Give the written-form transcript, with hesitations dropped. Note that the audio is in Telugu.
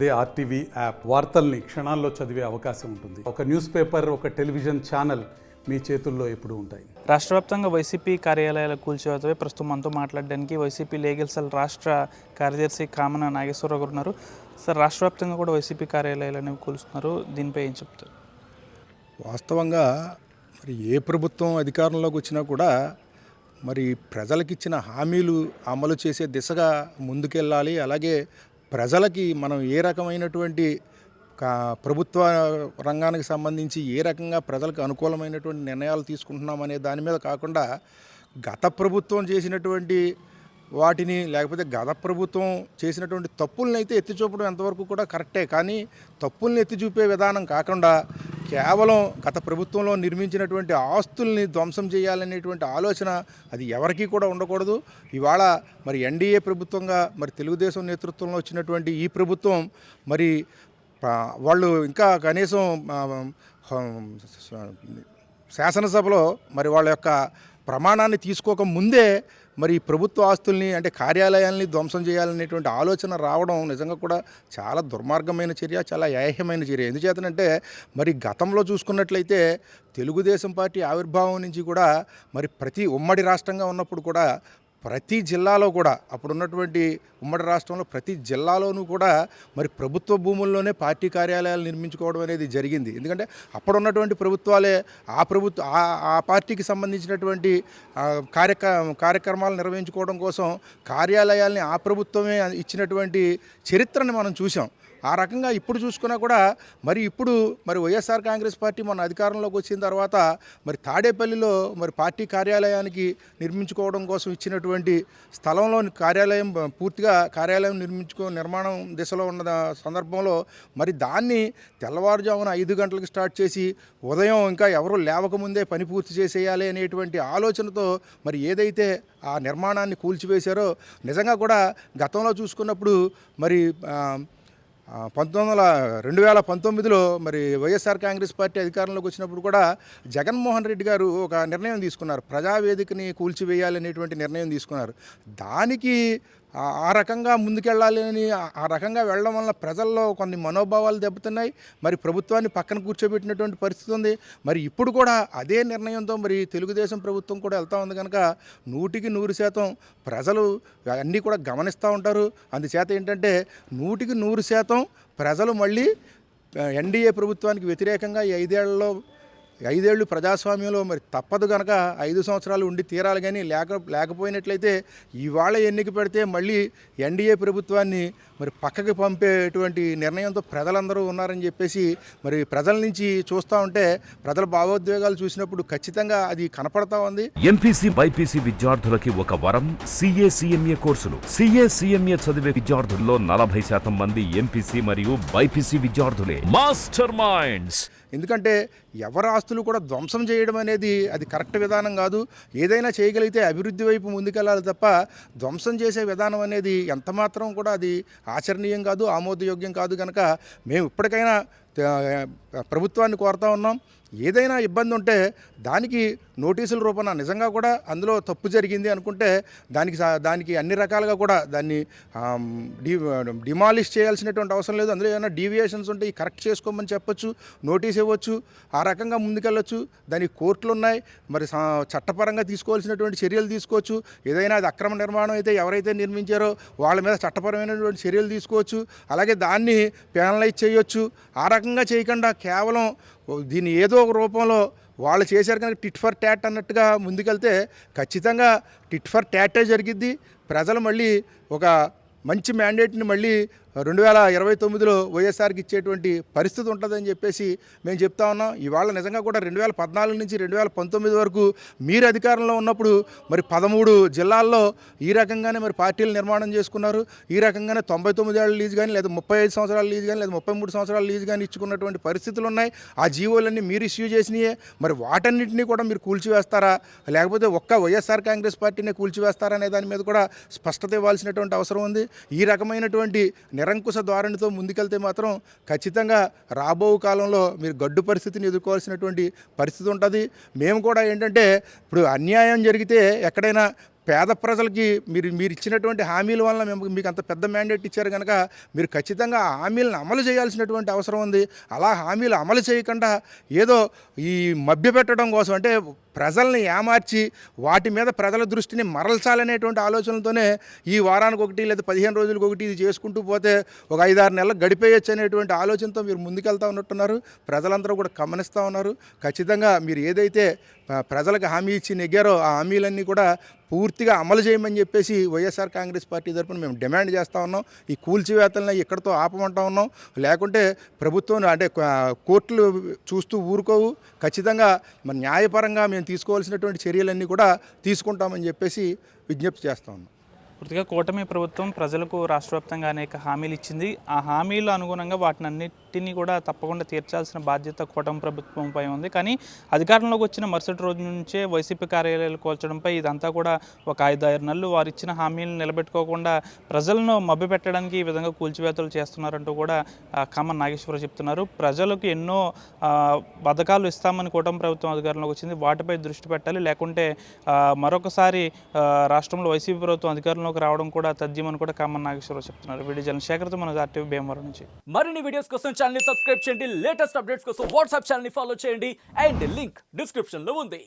అదే ఆర్టీవీ యాప్ వార్తల్ని క్షణాల్లో చదివే అవకాశం ఉంటుంది. ఒక న్యూస్ పేపర్, ఒక టెలివిజన్ ఛానల్ మీ చేతుల్లో ఎప్పుడూ ఉంటాయి. రాష్ట్ర వ్యాప్తంగా వైసీపీ కార్యాలయాల కూల్చివేతపై ప్రస్తుతం మనతో మాట్లాడడానికి వైసీపీ లీగల్ సెల్ రాష్ట్ర కార్యదర్శి కామన నాగేశ్వరరావు గారు ఉన్నారు. సార్, రాష్ట్ర వ్యాప్తంగా కూడా వైసీపీ కార్యాలయాలు అనేవి కూలుస్తున్నారు. దీనిపై ఏం చెప్తారు? వాస్తవంగా మరి ఏ ప్రభుత్వం అధికారంలోకి వచ్చినా కూడా మరి ప్రజలకు ఇచ్చిన హామీలు అమలు చేసే దిశగా ముందుకెళ్ళాలి. అలాగే ప్రజలకి మనం ఏ రకమైనటువంటి ప్రభుత్వ రంగానికి సంబంధించి ఏ రకంగా ప్రజలకు అనుకూలమైనటువంటి నిర్ణయాలు తీసుకుంటున్నాం అనే దాని మీద కాకుండా గత ప్రభుత్వం చేసినటువంటి వాటిని, లేకపోతే గత ప్రభుత్వం చేసినటువంటి తప్పుల్ని అయితే ఎత్తి చూపడం ఎంతవరకు కూడా కరెక్టే. కానీ తప్పుల్ని ఎత్తి చూపే విధానం కాకుండా కేవలం గత ప్రభుత్వంలో నిర్మించినటువంటి ఆస్తుల్ని ధ్వంసం చేయాలనేటువంటి ఆలోచన అది ఎవరికీ కూడా ఉండకూడదు. ఇవాళ మరి ఎన్డీఏ ప్రభుత్వంగా మరి తెలుగుదేశం నేతృత్వంలో వచ్చినటువంటి ఈ ప్రభుత్వం మరి వాళ్ళు ఇంకా కనీసం శాసనసభలో మరి వాళ్ళ యొక్క ప్రమాణాన్ని తీసుకోక ముందే మరి ప్రభుత్వ ఆస్తుల్ని అంటే కార్యాలయాల్ని ధ్వంసం చేయాలనేటువంటి ఆలోచన రావడం నిజంగా కూడా చాలా దుర్మార్గమైన చర్య, చాలా ఏహ్యమైన చర్య. ఎందుచేతనంటే మరి గతంలో చూసుకున్నట్లయితే తెలుగుదేశం పార్టీ ఆవిర్భావం నుంచి కూడా మరి ప్రతి ఉమ్మడి రాష్ట్రంగా ఉన్నప్పుడు కూడా ప్రతి జిల్లాలో కూడా అప్పుడున్నటువంటి ఉమ్మడి రాష్ట్రంలో ప్రతి జిల్లాలోనూ కూడా మరి ప్రభుత్వ భూముల్లోనే పార్టీ కార్యాలయాలు నిర్మించుకోవడం అనేది జరిగింది. ఎందుకంటే అప్పుడున్నటువంటి ప్రభుత్వాలే ఆ పార్టీకి సంబంధించినటువంటి కార్యక్రమాలు నిర్వహించుకోవడం కోసం కార్యాలయాల్ని ఆ ప్రభుత్వమే ఇచ్చినటువంటి చరిత్రని మనం చూసాం. ఆ రకంగా ఇప్పుడు చూసుకున్నా కూడా ఇప్పుడు వైఎస్ఆర్ కాంగ్రెస్ పార్టీ మన అధికారంలోకి వచ్చిన తర్వాత మరి తాడేపల్లిలో మరి పార్టీ నిర్మించుకోవడం కోసం ఇచ్చినటువంటి స్థలంలో పూర్తిగా కార్యాలయం నిర్మాణం దిశలో ఉన్న సందర్భంలో మరి దాన్ని తెల్లవారుజామున 5 గంటలకు స్టార్ట్ చేసి ఉదయం ఇంకా ఎవరు లేవకముందే పని పూర్తి చేసేయాలి అనేటువంటి ఆలోచనతో మరి ఏదైతే ఆ నిర్మాణాన్ని కూల్చివేశారో నిజంగా కూడా గతంలో చూసుకున్నప్పుడు మరి 2019లో మరి వైఎస్ఆర్ కాంగ్రెస్ పార్టీ అధికారంలోకి వచ్చినప్పుడు కూడా జగన్మోహన్ రెడ్డి గారు ఒక నిర్ణయం తీసుకున్నారు. ప్రజావేదికని కూల్చివేయాలనేటువంటి నిర్ణయం తీసుకున్నారు. దానికి ఆ రకంగా ముందుకెళ్ళాలి అని ఆ రకంగా వెళ్ళడం వల్ల ప్రజల్లో కొన్ని మనోభావాలు దెబ్బతున్నాయి. మరి ప్రభుత్వాన్ని పక్కన కూర్చోబెట్టినటువంటి పరిస్థితి ఉంది. మరి ఇప్పుడు కూడా అదే నిర్ణయంతో మరి తెలుగుదేశం ప్రభుత్వం కూడా వెళ్తూ ఉంది కనుక 100% ప్రజలు అన్నీ కూడా గమనిస్తూ ఉంటారు. అందుచేత ఏంటంటే 100% ప్రజలు మళ్ళీ ఎన్డీఏ ప్రభుత్వానికి వ్యతిరేకంగా ఈ 5 ఏళ్ళు ప్రజాస్వామ్యంలో మరి తప్పదు కనుక 5 సంవత్సరాలు ఉండి తీరాలి. కానీ లేకపోయినట్లయితే ఇవాళ ఎన్నిక పెడితే మళ్ళీ ఎన్డీఏ ప్రభుత్వాన్ని మరి పక్కకి పంపేటువంటి నిర్ణయంతో ప్రజలందరూ ఉన్నారని చెప్పేసి మరి ప్రజల నుంచి చూస్తూ ఉంటే ప్రజల భావోద్వేగాలు చూసినప్పుడు ఖచ్చితంగా అది కనపడతా ఉంది. ఎంపీసీ బైపీసీ విద్యార్థులకి ఒక వరం CA CMA కోర్సులు. CA CMA చదివే విద్యార్థుల్లో 40% మంది ఎంపీసీ మరియు బైపీసీ విద్యార్థులే. Master minds. ఎందుకంటే ఎవరి ఆస్తులు కూడా ధ్వంసం చేయడం అనేది అది కరెక్ట్ విధానం కాదు. ఏదైనా చేయగలిగితే అభివృద్ధి వైపు ముందుకెళ్ళాలి తప్ప ధ్వంసం చేసే విధానం అనేది ఎంతమాత్రం కూడా అది ఆచరణీయం కాదు, ఆమోదయోగ్యం కాదు. కనుక మేము ఇప్పటికైనా ప్రభుత్వాన్ని కోరుతా ఉన్నాం. ఏదైనా ఇబ్బంది ఉంటే దానికి నోటీసుల రూపంలో నిజంగా కూడా అందులో తప్పు జరిగింది అనుకుంటే దానికి అన్ని రకాలుగా కూడా దాన్ని డిమాలిష్ చేయాల్సినటువంటి అవసరం లేదు. అందులో ఏమైనా డీవియేషన్స్ ఉంటే కరెక్ట్ చేసుకోమని చెప్పొచ్చు, నోటీస్ ఇవ్వచ్చు, ఆ రకంగా ముందుకెళ్ళొచ్చు. దానికి కోర్టులు ఉన్నాయి. మరి చట్టపరంగా తీసుకోవాల్సినటువంటి చర్యలు తీసుకోవచ్చు. ఏదైనా అది అక్రమ నిర్మాణం అయితే ఎవరైతే నిర్మించారో వాళ్ళ మీద చట్టపరమైనటువంటి చర్యలు తీసుకోవచ్చు. అలాగే దాన్ని పెనలైజ్ చేయొచ్చు. ఆ రకంగా చేయకుండా కేవలం దీన్ని ఏదో ఒక రూపంలో వాళ్ళు చేశారు కనుక టిట్ ఫర్ ట్యాట్ అన్నట్టుగా ముందుకెళ్తే ఖచ్చితంగా టిట్ ఫర్ ట్యాటే జరిగిద్ది. ప్రజలు మళ్ళీ ఒక మంచి మ్యాండేట్ని మళ్ళీ 2029లో వైఎస్ఆర్కి ఇచ్చేటువంటి పరిస్థితి ఉంటుందని చెప్పేసి మేము చెప్తా ఉన్నాం. ఇవాళ నిజంగా కూడా 2014 నుంచి 2019 వరకు మీరు అధికారంలో ఉన్నప్పుడు మరి 13 జిల్లాల్లో ఈ రకంగానే మరి పార్టీలు నిర్మాణం చేసుకున్నారు. ఈ రకంగానే 99 ఏళ్ళ లీజు కానీ లేదా 35 సంవత్సరాల లీజు కానీ లేదా 33 సంవత్సరాల లీజు కానీ ఇచ్చుకున్నటువంటి పరిస్థితులు ఉన్నాయి. ఆ జీవోలన్నీ మీరు ఇష్యూ చేసినాయే. మరి వాటన్నింటినీ కూడా మీరు కూల్చివేస్తారా, లేకపోతే ఒక్క వైఎస్ఆర్ కాంగ్రెస్ పార్టీనే కూల్చివేస్తారా అనే దాని మీద కూడా స్పష్టత ఇవ్వాల్సినటువంటి అవసరం ఉంది. ఈ రకమైనటువంటి నిరంకుశ ధోరణితో ముందుకెళ్తే మాత్రం ఖచ్చితంగా రాబో కాలంలో మీరు గడ్డు పరిస్థితిని ఎదుర్కోవాల్సినటువంటి పరిస్థితి ఉంటుంది. మేము కూడా ఏంటంటే ఇప్పుడు అన్యాయం జరిగితే ఎక్కడైనా పేద ప్రజలకి మీరు ఇచ్చినటువంటి హామీల వలన మీకు అంత పెద్ద మ్యాండేట్ ఇచ్చారు కనుక మీరు ఖచ్చితంగా ఆ హామీలను అమలు చేయాల్సినటువంటి అవసరం ఉంది. అలా హామీలు అమలు చేయకుండా ఏదో ఈ మభ్యపెట్టడం కోసం, అంటే ప్రజల్ని ఏమార్చి వాటి మీద ప్రజల దృష్టిని మరల్చాలనేటువంటి ఆలోచనలతోనే ఈ వారానికి ఒకటి లేదా 15 రోజులకు ఒకటి ఇది చేసుకుంటూ పోతే ఒక 5-6 నెలలు గడిపేయచ్చు అనేటువంటి ఆలోచనతో మీరు ముందుకెళ్తా ఉన్నట్టున్నారు. ప్రజలందరూ కూడా గమనిస్తూ ఉన్నారు. ఖచ్చితంగా మీరు ఏదైతే ప్రజలకు హామీ ఇచ్చి నెగ్గారో ఆ హామీలన్నీ కూడా పూర్తిగా అమలు చేయమని చెప్పేసి వైఎస్ఆర్ కాంగ్రెస్ పార్టీ తరఫున మేము డిమాండ్ చేస్తూ ఉన్నాం. ఈ కూల్చివేతలను ఇక్కడితో ఆపమంటా ఉన్నాం. లేకుంటే ప్రభుత్వం అంటే కోర్టులు చూస్తూ ఊరుకోవు. ఖచ్చితంగా మన న్యాయపరంగా మేము తీసుకోవాల్సినటువంటి చర్యలన్నీ కూడా తీసుకుంటామని చెప్పేసి విజ్ఞప్తి చేస్తూ ఉన్నాం. పూర్తిగా కూటమి ప్రభుత్వం ప్రజలకు రాష్ట్ర వ్యాప్తంగా అనేక హామీలు ఇచ్చింది. ఆ హామీలు అనుగుణంగా వాటిని అన్నిటినీ కూడా తప్పకుండా తీర్చాల్సిన బాధ్యత కూటమి ప్రభుత్వంపై ఉంది. కానీ అధికారంలోకి వచ్చిన మరుసటి రోజు నుంచే వైసీపీ కార్యాలయాలు కూల్చడంపై ఇదంతా కూడా ఒక 5-6 నెలలు వారు ఇచ్చిన హామీలను నిలబెట్టుకోకుండా ప్రజలను మభ్యపెట్టడానికి ఈ విధంగా కూల్చివేతలు చేస్తున్నారంటూ కూడా కామన్ నాగేశ్వరరావు చెప్తున్నారు. ప్రజలకు ఎన్నో పథకాలు ఇస్తామని కూటమి ప్రభుత్వం అధికారంలోకి వచ్చింది, వాటిపై దృష్టి పెట్టాలి. లేకుంటే మరొకసారి రాష్ట్రంలో వైసీపీ ప్రభుత్వం అధికారంలో రావడం కూడా తథ్యమని కూడా కామన్ నాగేశ్వరరావు చెప్తున్నారు. వీడియో జర్నలిస్ట్ శేఖర్తో మన ఆర్టీవీ భీమవరం నుంచి. మరిన్ని వీడియోస్ కోసం ఛానల్ ని సబ్స్క్రైబ్ చేయండి. లేటెస్ట్ అప్డేట్స్ కోసం వాట్సాప్ ఛానల్ ని ఫాలో చేయండి. అండ్ లింక్ డిస్క్రిప్షన్ లో ఉంది.